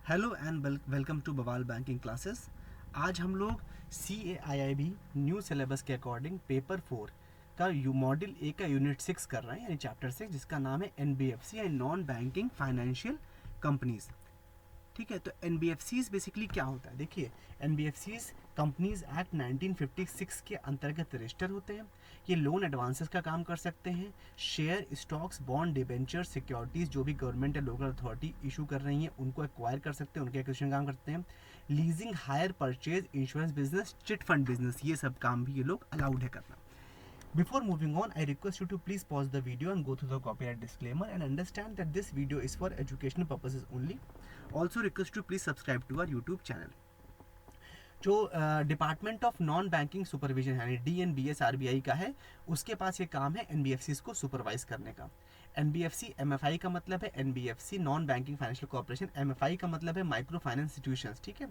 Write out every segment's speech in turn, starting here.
Hello and welcome to बवाल banking classes. आज हम लोग CAIIB न्यू सिलेबस के अकॉर्डिंग पेपर 4 का मॉड्यूल ए का यूनिट 6 कर रहे हैं, यानी चैप्टर 6, जिसका नाम है NBFC यानी नॉन बैंकिंग फाइनेंशियल कंपनीज। ठीक है, तो NBFCs बेसिकली क्या होता है? देखिए, NBFCs कंपनीज एक्ट 1956 के अंतर्गत रजिस्टर होते हैं। ये लोन एडवांसेस का काम कर सकते हैं। Share, stocks, bond, debenture, securities जो भी गवर्नमेंट या लोकल अथॉरिटी इशू कर रही हैं उनको एक्वायर कर सकते हैं, उनके एक्विजिशन काम करते हैं। Leasing, hire purchase, insurance business, chit fund business, ये सब काम भी ये लोग अलाउड है करना। Before moving on, I request you to please pause the video and go through the copyright disclaimer and understand that this video is for educational purposes only. Also request you to please subscribe to our YouTube channel. जो department of non banking supervision यानी DNBS RBI का है, उसके पास ये काम है NBFCs को supervise करने का। NBFC MFI का मतलब है NBFC non banking financial corporation, MFI का मतलब है माइक्रो फाइनेंस इंस्टीट्यूशंस। ठीक है,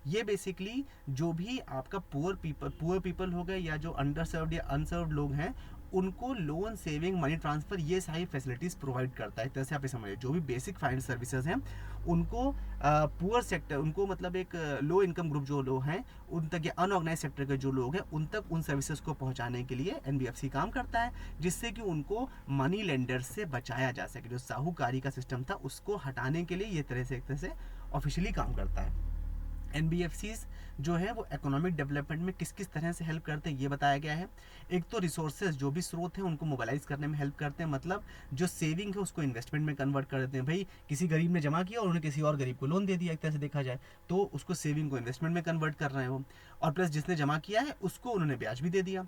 ये बेसिकली जो भी आपका पुअर पीपल हो गए या जो अंडर सर्व्ड या अनसर्व्ड लोग हैं, उनको लोन, सेविंग, मनी ट्रांसफर, ये सारी फैसिलिटीज़ प्रोवाइड करता है। एक तरह से आप ये समझिए, जो भी बेसिक फाइनेंस सर्विसेज हैं उनको पुअर सेक्टर, उनको मतलब एक लो इनकम ग्रुप जो लोग हैं उन तक, या अनऑर्गेनाइज सेक्टर के जो लोग हैं उन तक उन सर्विसेज को पहुंचाने के लिए NBFC काम करता है, जिससे कि उनको मनी लेंडर से बचाया जा सके। जो साहूकारी का सिस्टम था उसको हटाने के लिए ये तरह से एक तरह से ऑफिशियली काम करता है। NBFCs जो है वो इकोनॉमिक डेवलपमेंट में किस किस तरह से हेल्प करते हैं ये बताया गया है। एक तो रिसोर्सेज, जो भी स्रोत हैं उनको मोबाइलाइज करने में हेल्प करते हैं, मतलब जो सेविंग है उसको इन्वेस्टमेंट में कन्वर्ट कर देते हैं। भाई किसी गरीब ने जमा किया और उन्होंने किसी और गरीब को लोन दे दिया, एक तरह से देखा जाए तो उसको सेविंग को इन्वेस्टमेंट में कन्वर्ट कर रहे हैं वो, और प्लस जिसने जमा किया है उसको उन्होंने ब्याज भी दे दिया।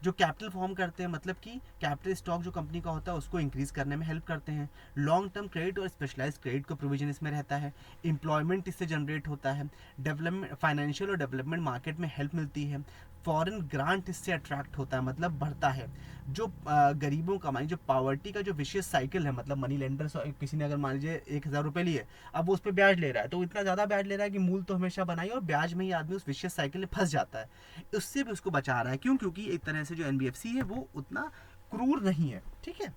जो कैपिटल फॉर्म करते हैं, मतलब कि कैपिटल स्टॉक जो कंपनी का होता है उसको इंक्रीज करने में हेल्प करते हैं। लॉन्ग टर्म क्रेडिट और स्पेशलाइज क्रेडिट का प्रोविजन इसमें रहता है। एम्प्लॉयमेंट इससे जनरेट होता है। डेवलपमेंट, फाइनेंशियल और डेवलपमेंट मार्केट में हेल्प मिलती है। फॉरेन ग्रांट इससे अट्रैक्ट होता है, मतलब बढ़ता है। जो गरीबों का मानी, जो पॉवर्टी का जो विशेष साइकिल है, मतलब मनी लेंडर, किसी ने अगर मान लीजिए 1,000 रुपये लिए, अब वो उस पर ब्याज ले रहा है, तो इतना ज़्यादा ब्याज ले रहा है कि मूल तो हमेशा बनाई और ब्याज में ही आदमी उस विशेष साइकिल में फंस जाता है। उससे भी उसको बचा रहा है। क्यों? क्योंकि एक तरह से जो NBFC है वो उतना क्रूर नहीं है। ठीक है,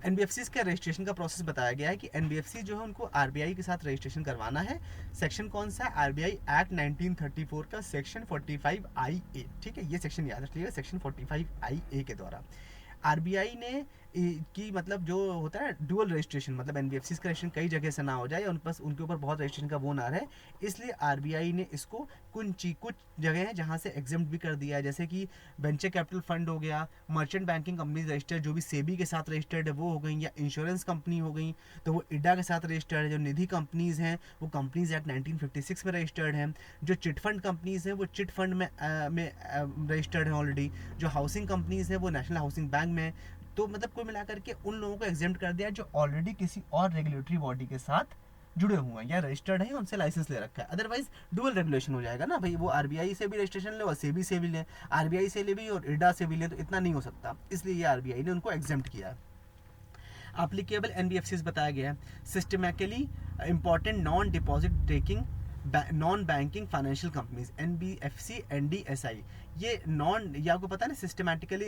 NBFCs का रजिस्ट्रेशन का प्रोसेस बताया गया है कि NBFC जो है उनको RBI के साथ रजिस्ट्रेशन करवाना है। सेक्शन कौन सा है? RBI एक्ट 1934 का सेक्शन 45IA। ठीक है, ये सेक्शन याद रखिएगा, सेक्शन 45IA के द्वारा RBI ने की मतलब जो होता है डुअल रजिस्ट्रेशन, मतलब NBFCs का रजिस्ट्रेशन कई जगह से ना हो जाए, उन बस उनके ऊपर बहुत रजिस्ट्रेशन का वो ना रहे, इसलिए RBI ने इसको कुछ जगह हैं जहाँ से एग्जेम्प्ट भी कर दिया है, जैसे कि वेंचर कैपिटल फंड हो गया, मर्चेंट बैंकिंग कंपनीज रजिस्टर्ड जो भी सेबी के साथ रजिस्टर्ड है वो हो गई, या इंश्योरेंस कंपनी हो गई तो वो IDA के साथ रजिस्टर्ड है। जो निधि कंपनीज हैं वो कंपनीज एक्ट 1956 में रजिस्टर्ड हैं। जो चिट फंड कंपनीज हैं वो चिट फंड में रजिस्टर्ड है ऑलरेडी। जो हाउसिंग कंपनीज है वो नेशनल हाउसिंग बैंक में। तो मतलब कुल मिलाकर के उन लोगों को एग्जेम्प्ट कर दिया जो ऑलरेडी किसी और रेगुलेटरी बॉडी के साथ जुड़े हुए हैं या रजिस्टर्ड है, उनसे लाइसेंस ले रखा है। अदरवाइज डुअल रेगुलेशन हो जाएगा ना भाई, वो RBI से भी रजिस्ट्रेशन ले और सेबी से भी ले, RBI से ले भी और IDA से भी ले, तो इतना नहीं हो सकता, इसलिए ये RBI ने उनको एग्जेम्प्ट किया है। एप्लीकेबल NBFCs बताया गया है। Systematically important non deposit taking non banking financial companies NBFC NDSI, ये नॉन, ये आपको पता है ना,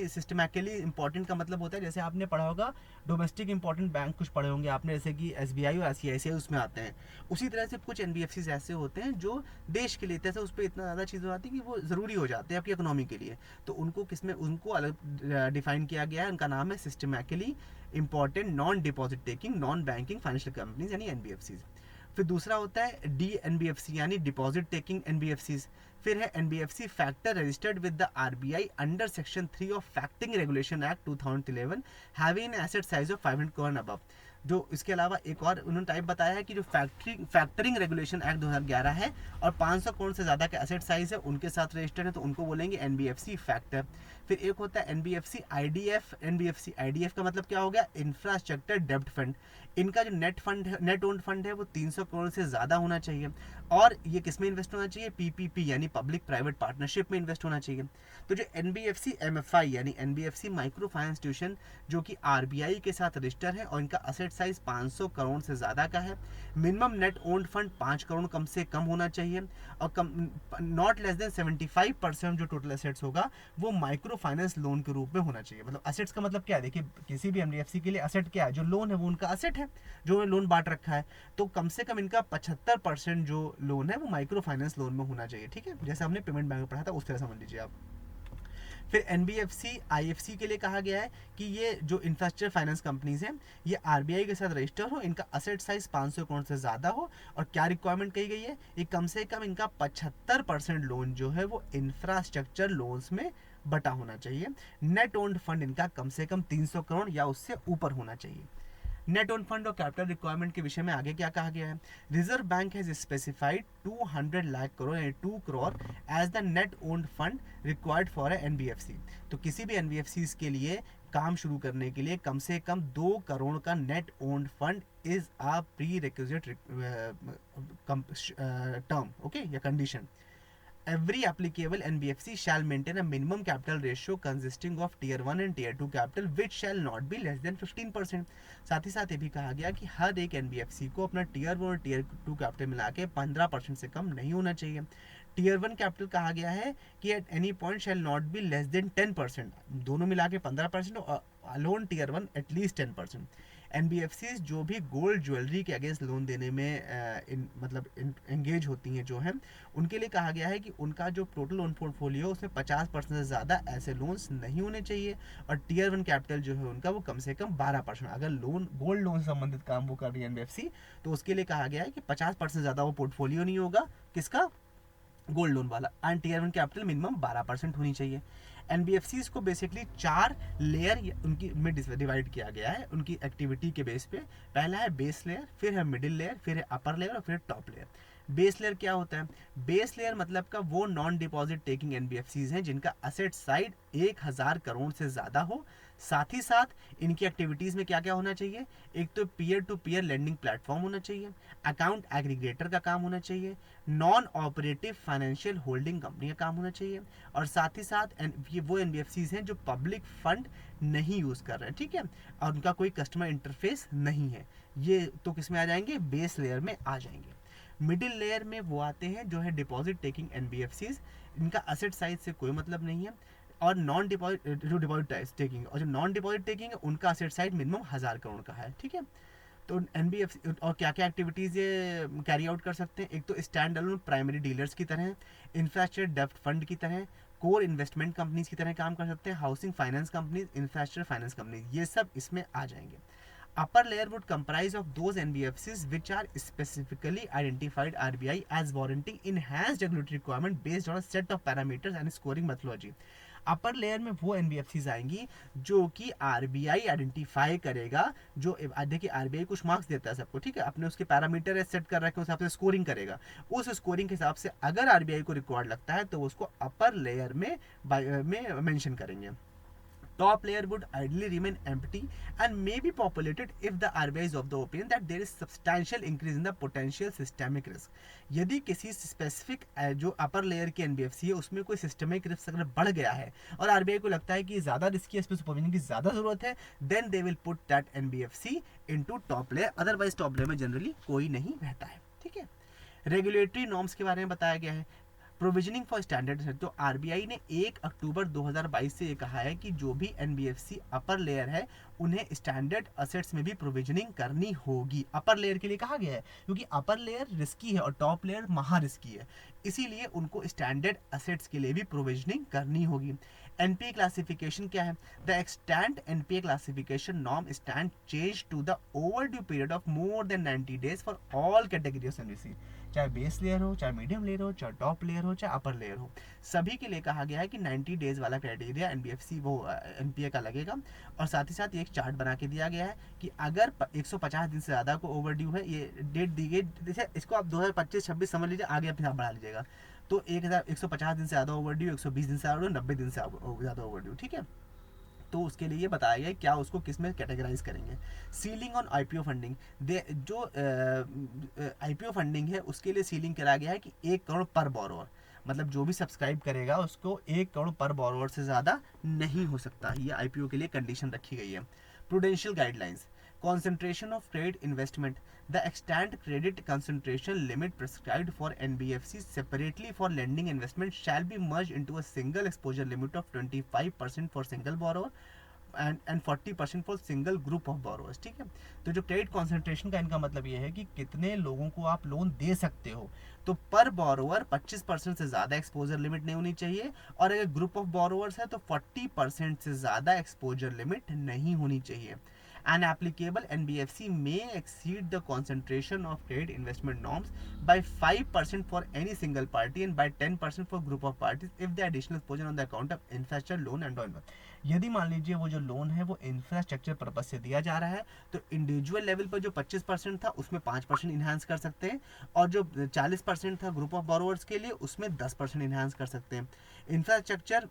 सिस्टमैटिकली इंपॉर्टेंट का मतलब होता है, जैसे आपने पढ़ा होगा डोमेस्टिक इंपॉर्टेंट बैंक कुछ पढ़े होंगे आपने, जैसे कि SBI और ICICI उसमें आते हैं। उसी तरह से कुछ NBFCs ऐसे होते हैं जो देश के लिए, जैसे उस पर इतना ज़्यादा चीज़ हो जाती है कि वो ज़रूरी हो जाते हैं आपकी इकोनॉमी के लिए, तो उनको किसमें, उनको अलग डिफाइन किया गया है। उनका नाम है systematically important non deposit taking non banking financial companies यानी NBFCs। फिर दूसरा होता है DNBFC यानी डिपॉजिट टेकिंग NBFCs। फिर है NBFC factor registered with the RBI under section 3 of factoring regulation act 2011 having an asset size of 500 crore above. जो इसके अलावा एक और उन्होंने टाइप बताया है कि जो फैक्टरिंग रेगुलेशन एक्ट 2011 है और 500 करोड़ से ज़्यादा का एसेट साइज है उनके साथ रजिस्टर्ड है, तो उनको बोलेंगे NBFC फैक्टर। फिर एक होता है NBFC IDF। NBFC IDF का मतलब क्या हो गया? इंफ्रास्ट्रक्चर डेब्ट फंड। इनका जो नेट ओन्ड फंड है वो 300 करोड़ से ज़्यादा होना चाहिए, और ये किस में इन्वेस्ट होना चाहिए? PPP यानी पब्लिक प्राइवेट पार्टनरशिप में इन्वेस्ट होना चाहिए। तो जो NBFC MFI यानी NBFC माइक्रो फाइनेंस इंस्टीट्यूशन जो कि RBI के साथ रजिस्टर है और इनका असेट एसेट साइज 500 करोड़ से ज़्यादा का है, minimum net owned fund 5 crore कम से कम होना चाहिए, और कम नॉट लेस देन 75% जो टोटल एसेट्स होगा वो माइक्रो फाइनेंस लोन के रूप में होना चाहिए। मतलब एसेट्स का मतलब क्या है, देखिए किसी भी एनबीएफसी के लिए एसेट क्या है, जो लोन है वो उनका एसेट है, जो लोन बांट रखा है, तो कम से कम इनका 75% जो लोन है वो माइक्रो फाइनेंस लोन में होना चाहिए। ठीक है, जैसे हमने पेमेंट बैंक में पढ़ा था उस तरह समझ लीजिए आप। फिर एनबीएफसी आईएफसी के लिए कहा गया है कि ये जो इंफ्रास्ट्रक्चर फाइनेंस कंपनीज हैं ये आरबीआई के साथ रजिस्टर हो, इनका असेट साइज 500 करोड़ से ज़्यादा हो, और क्या रिक्वायरमेंट कही गई है, ये कम से कम इनका 75% लोन जो है वो इंफ्रास्ट्रक्चर लोन्स में बटा होना चाहिए। नेट ओन्ड फंड इनका कम से कम 300 करोड़ या उससे ऊपर होना चाहिए। नेट ओन फंड और कैपिटल रिक्वायरमेंट के विषय में आगे क्या कहा गया है, Reserve Bank has specified 200 lakh crore यानी 2 crore as the net owned fund required for NBFC. तो किसी भी एनबीएफसी के लिए काम शुरू करने के लिए कम से कम 2 करोड़ का net owned fund is a pre requisite term, okay, या condition. Every applicable NBFC shall maintain a minimum capital ratio consisting of tier 1 and tier 2 capital which shall not be less than 15%। साथ ही साथ ये भी कहा गया कि हर एक NBFC को अपना टियर 1 और टियर 2 कैपिटल मिला के 15% से कम नहीं होना चाहिए। टियर 1 कैपिटल कहा गया है कि at any point shell not be less than 10%, दोनों मिला के 15%, और अलोन टियर 1 एटलीस्ट 10%। एनबीएफसी जो भी गोल्ड ज्वेलरी के अगेंस्ट लोन देने में मतलब एंगेज होती हैं जो हैं, उनके लिए कहा गया है कि उनका जो टोटल लोन पोर्टफोलियो उसमें 50% से ज़्यादा ऐसे लोन्स नहीं होने चाहिए, और टियर 1 कैपिटल जो है उनका वो कम से कम 12%। अगर लोन गोल्ड लोन से संबंधित काम वो कर रही है एनबीएफसी तो उसके लिए कहा गया है कि 50% से ज़्यादा वो पोर्टफोलियो नहीं होगा, किसका, गोल्ड लोन वाला, एंड टियर 1 कैपिटल मिनिमम 12% होनी चाहिए। एनबीएफसीज को बेसिकली 4 लेयर उनकी में डिवाइड किया गया है उनकी एक्टिविटी के बेस पे। पहला है बेस लेयर, फिर है मिडिल लेयर, फिर है अपर लेयर और फिर टॉप लेयर। बेस लेयर क्या होता है, बेस लेयर मतलब का वो नॉन डिपॉजिट टेकिंग एनबीएफसीज हैं जिनका असेट साइड 1000 करोड़ से ज़्यादा हो। साथ ही साथ इनकी एक्टिविटीज़ में क्या क्या होना चाहिए, एक तो peer to peer lending platform होना चाहिए, अकाउंट एग्रीगेटर का काम होना चाहिए, non operative financial holding company का काम होना चाहिए, और साथ ही साथ ये वो एनबीएफसीज हैं जो पब्लिक फंड नहीं यूज़ कर रहे हैं, ठीक है, और उनका कोई कस्टमर इंटरफेस नहीं है। ये तो किस में आ जाएंगे, बेस लेयर में आ जाएंगे। मिडिल लेयर में वो आते हैं जो है डिपॉजिट टेकिंग एनबीएफसीज, इनका असेट साइज से कोई मतलब नहीं है, और नॉन डिपॉजिट जो डिपॉजिट टेकिंग और जो नॉन डिपॉजिट टेकिंग है उनका असेट साइज मिनिमम 1000 करोड़ का है। ठीक है, तो एनबीएफसी और क्या क्या एक्टिविटीज़ ये कैरी आउट कर सकते हैं, एक तो स्टैंड अलोन प्राइमरी डीलर्स की तरह, इंफ्रास्ट्रक्चर डेप्ट फंड की तरह, कोर इन्वेस्टमेंट कंपनीज की तरह काम कर सकते हैं, housing finance companies, infrastructure finance companies, ये सब इसमें आ जाएंगे। Upper layer would comprise of those NBFCs which are specifically identified RBI as warranting enhanced regulatory requirement based on a set of parameters and scoring methodology। Upper layer में वो NBFCs आएंगी जो कि RBI identify करेगा, जो देखिए RBI कुछ marks देता है सबको, ठीक है, अपने उसके पैरामीटर सेट कर रखे, उस हिसाब से स्कोरिंग करेगा, उस स्कोरिंग के हिसाब से अगर आरबीआई को रिकॉर्ड लगता है तो उसको अपर लेयर में मेंशन करेंगे। Top layer would ideally remain empty and may be populated if the RBI is of the opinion that there is substantial increase in the potential systemic risk। यदि किसी specific जो upper layer की NBFC है उसमें कोई systemic risk अगर बढ़ गया है और आरबीआई को लगता है कि ज़्यादा रिस्की है, इस पर सुपरविजन की ज़्यादा ज़रूरत है, then they will put that NBFC into top layer, otherwise top layer में जनरली कोई नहीं रहता है। ठीक है, रेगुलेटरी नॉर्म्स के बारे में बताया गया है। प्रोविजनिंग फॉर स्टैंडर्ड, तो आरबीआई ने 1 अक्टूबर 2022 से ये कहा है कि जो भी एनबीएफसी अपर लेयर है उन्हें स्टैंडर्ड असेट्स में भी प्रोविजनिंग करनी होगी। अपर लेयर के लिए कहा गया है क्योंकि अपर लेयर रिस्की है और टॉप लेयर महा रिस्की है, इसीलिए उनको स्टैंडर्ड असेट्स के लिए भी प्रोविजनिंग करनी होगी। एनपीए क्लासिफिकेशन क्या है, the extent NPA classification norm stand change to the overdue period of more than 90 days for all category of NBFC, चाहे बेस लेयर हो, चाहे मीडियम लेयर हो, चाहे टॉप लेयर हो, चाहे अपर लेयर हो, सभी के लिए कहा गया है कि 90 डेज वाला क्राइटेरिया एनबीएफसी वो एनपीए का लगेगा। और साथ ही साथ एक चार्ट बना के दिया गया है कि अगर 150 दिन से ज़्यादा को ओवर ड्यू है, ये डेट दी गई, जैसे इसको आप 2025-26 समझ लीजिए, आगे अपने आप बढ़ा लीजिएगा, तो 150 दिन से ज़्यादा ओवर ड्यू, 120 दिन से ज़्यादा, 90 दिन से ज़्यादा ओवर ड्यू, ठीक है, तो उसके लिए ये बताया गया क्या उसको किस में कैटेगराइज करेंगे। सीलिंग ऑन आईपीओ फंडिंग, जो आईपीओ फंडिंग है उसके लिए सीलिंग करा गया है कि 1 करोड़ पर बोरोवर, मतलब जो भी सब्सक्राइब करेगा उसको 1 करोड़ पर बोरोवर से ज़्यादा नहीं हो सकता, ये आईपीओ के लिए कंडीशन रखी गई है। Prudential guidelines, Concentration of credit investment. The extant credit concentration limit prescribed for NBFCs separately for lending investment shall be merged into a single exposure limit of 25% for single borrower and 40% for single group of borrowers. ठीक है, तो जो credit concentration का इनका मतलब ये है कि कितने लोगों को आप लोन दे सकते हो। तो पर बोरोवर 25% से ज़्यादा एक्सपोजर लिमिट नहीं होनी चाहिए, और अगर ग्रुप ऑफ बोरोवर्स है तो 40% से ज़्यादा एक्सपोजर लिमिट नहीं होनी चाहिए। An applicable NBFC may exceed the concentration of credit investment norms by 5% for any single party and by 10% for group of parties if the additional exposure on the account of infrastructure loan and all। यदि मान लीजिए वो जो loan है वो infrastructure purpose से दिया जा रहा है तो इंडिविजुअल लेवल पर जो 25% था उसमें 5% इन्हांस कर सकते हैं, और जो 40% था ग्रुप ऑफ बोरोवर्स के लिए उसमें 10% इन्हांस कर सकते हैं। इंफ्रास्ट्रक्चर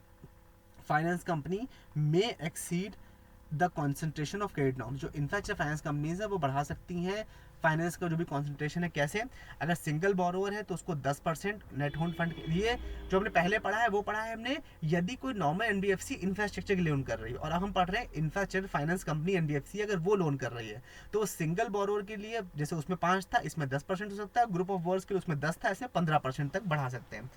फाइनेंस कंपनी में exceed the concentration of credit norms. जो इंफ्रास्ट्रक्चर फाइनेंस कंपनीज है वो बढ़ा सकती हैं फाइनेंस का जो भी कॉन्सेंट्रेशन है। कैसे? अगर सिंगल बोरोवर है तो उसको 10% नेट होल्ड फंड के लिए, जो हमने पहले पढ़ा है वो पढ़ा है हमने, यदि कोई नॉर्मल एनबीएफसी इंफ्रास्ट्रक्चर के लोन कर रही है, और अब हम पढ़ रहे हैं इंफ्रास्ट्रक्चर फाइनेंस कंपनी एनबीएफसी अगर वो लोन कर रही है तो सिंगल बोरोवर के लिए जैसे उसमें 5 था इसमें 10% हो सकता है, ग्रुप ऑफ बोरोवर्स के लिए उसमें 10 था इसमें 15% तक बढ़ा सकते हैं।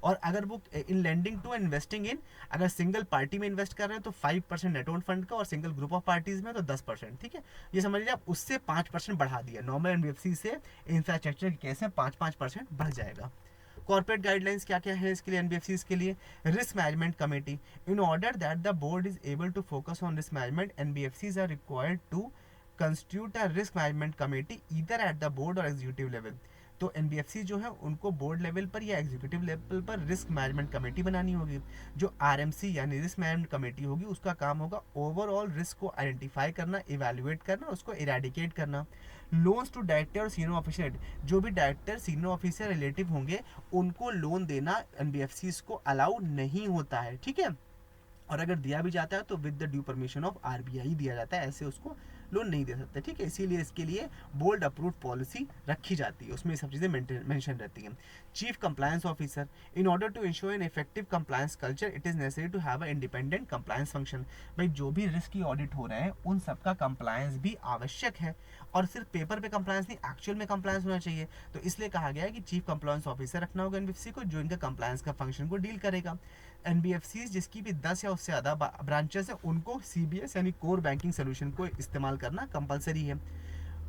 और अगर वो इन लेंडिंग टू इन्वेस्टिंग इन, अगर सिंगल पार्टी में इन्वेस्ट कर रहे हैं तो 5% नेट ओन फंड का, और सिंगल ग्रुप ऑफ पार्टीज में तो 10%। ठीक है, ये समझ लीजिए आप उससे 5% बढ़ा दिया। नॉर्मल एनबीएफसी से इंफ्रास्ट्रक्चर के केस में 5% बढ़ जाएगा। कॉर्पोरेट गाइडलाइंस क्या क्या है इसके लिए एनबीएफसी के लिए? Risk management committee. In order that the board is able to focus on risk management NBFCs are required to constitute a risk management committee either at the board और executive level. तो NBFC जो है उनको board level पर या executive level पर risk management committee बनानी होगी। जो आरएमसी यानी रिस्क मैनेजमेंट कमेटी होगी उसका काम होगा ओवरऑल रिस्क को आइडेंटिफाई करना, इवैल्यूएट करना, उसको इरेडिकेट करना। लोन्स टू डायरेक्टर और सीनियर ऑफिसर, जो भी डायरेक्टर सीनियर ऑफिसर रिलेटिव होंगे उनको लोन देना एनबीएफसी को अलाउ नहीं होता है। ठीक है, और अगर दिया भी जाता है तो with the due permission of RBI दिया जाता है, ऐसे उसको लोन नहीं दे सकते। ठीक है, इसीलिए इसके लिए बोर्ड अप्रूव्ड पॉलिसी रखी जाती है, उसमें सब चीज़ें मेंशन रहती हैं। Chief compliance officer, in order to ensure an effective compliance culture it is necessary to have a independent compliance function. भाई जो भी रिस्क की ऑडिट हो रहे हैं उन सबका कंप्लायंस भी आवश्यक है, और सिर्फ पेपर पे कंप्लायंस नहीं, एक्चुअल में कंप्लायंस होना चाहिए। तो इसलिए कहा गया है कि चीफ कंप्लायंस ऑफिसर रखना होगा एनबीएफसी को, जो इनका कंप्लायंस का फंक्शन को डील करेगा। एनबीएफसी जिसकी भी 10 या उससे ज़्यादा ब्रांचेस है उनको सीबीएस यानी कोर बैंकिंग सोल्यूशन को इस्तेमाल करना कंपलसरी है।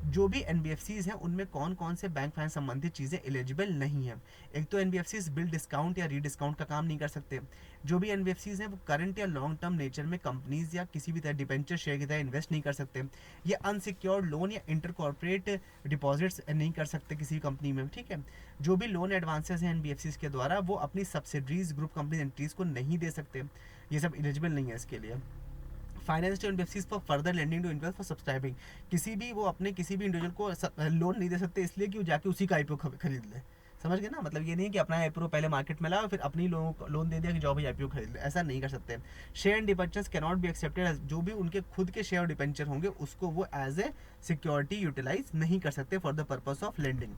जो भी एनबीएफसीज हैं उनमें कौन कौन से बैंक फाइनेंस संबंधित चीज़ें एलिजिबल नहीं है? एक तो एनबीएफसीज बिल डिस्काउंट या रीडिस्काउंट का काम नहीं कर सकते। जो भी एनबीएफसीज हैं वो करंट या लॉन्ग टर्म नेचर में कंपनीज या किसी भी तरह डिबेंचर शेयर की तरह इन्वेस्ट नहीं कर सकते। ये अनसिक्योर्ड लोन या इंटर कॉर्पोरेट डिपॉजिट्स नहीं कर सकते किसी कंपनी में। ठीक है, जो भी लोन एडवांसेस हैं एनबीएफसीज के द्वारा वो अपनी सब्सिडरीज ग्रुप कंपनी एंट्रीज को नहीं दे सकते, ये सब एलिजिबल नहीं है इसके लिए। Finance to NBFCs for further lending to individual for subscribing, किसी भी वो अपने किसी भी इंडिविजुअल को लोन नहीं दे सकते इसलिए कि वो जाके उसी का आईपीओ खरीद ले। समझ गए ना? मतलब ये नहीं कि अपना आईपीओ पहले मार्केट में लाओ फिर अपनी लोगों को लोन दे दिया कि जाओ भाई आईपीओ खरीद ले, ऐसा नहीं कर सकते। Share and debentures can not be accepted, जो भी उनके खुद के शेयर और डिबेंचर होंगे उसको वो एज ए सिक्योरिटी यूटिलाइज नहीं कर सकते for the purpose of lending.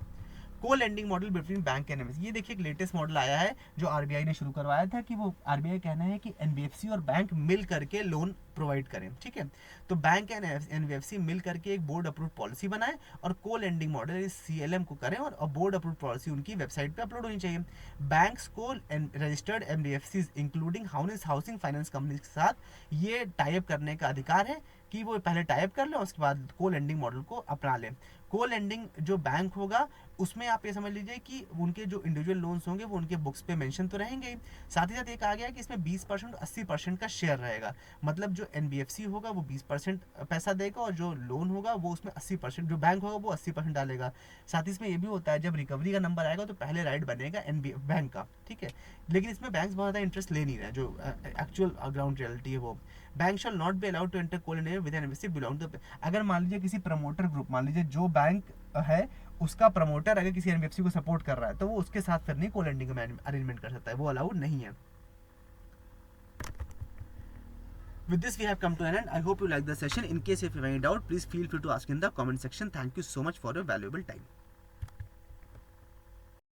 Co lending model between bank and NBFC, ये देखिए एक लेटेस्ट मॉडल आया है जो आरबीआई ने शुरू करवाया था कि वो आरबीआई कहना है कि एनबीएफसी और बैंक मिल करके लोन प्रोवाइड करें। ठीक है, तो बैंक एंड एनबीएफसी मिल करके एक बोर्ड अप्रूव्ड पॉलिसी बनाएं और को लेंडिंग मॉडल इस सीएलएम को करें, और बोर्ड अप्रूव्ड पॉलिसी उनकी वेबसाइट पे अपलोड होनी चाहिए। बैंक्स को registered NBFC including housing finance company के साथ ये टाइप करने का अधिकार है कि वो पहले टाइप कर लें उसके बाद को लेंडिंग मॉडल को अपना लें। को लेंडिंग जो बैंक होगा उसमें आप ये समझ लीजिए कि उनके जो इंडिविजुअल लोन्स होंगे वो उनके बुक्स पे मेंशन तो रहेंगे ही, साथ ही साथ ये कहा गया है कि इसमें 20% और 80% का शेयर रहेगा। मतलब जो एनबीएफसी होगा वो 20% पैसा देगा और जो लोन होगा वो उसमें 80%, जो बैंक होगा वो 80% डालेगा। साथ ही इसमें ये भी होता है जब रिकवरी का नंबर आएगा तो पहले राइट बनेगा बैंक का। ठीक है, लेकिन इसमें बैंक बहुत ज़्यादा इंटरेस्ट ले नहीं रहे, जो एक्चुअल ग्राउंड रियलिटी है वो। Bank shall not be allowed to enter co lending with an NBFC belong to, अगर मान लीजिए किसी प्रमोटर ग्रुप, मान लीजिए जो बैंक है उसका प्रमोटर अगर किसी एनबीएफसी को सपोर्ट कर रहा है तो वो उसके साथ फिर नहीं को लेंडिंग का अरेंजमेंट कर सकता है, वो अलाउड नहीं है। With this we have come to an end. I hope you like the session. In case if you have any doubt, please feel free to ask in the comment section. Thank you so much for your valuable time.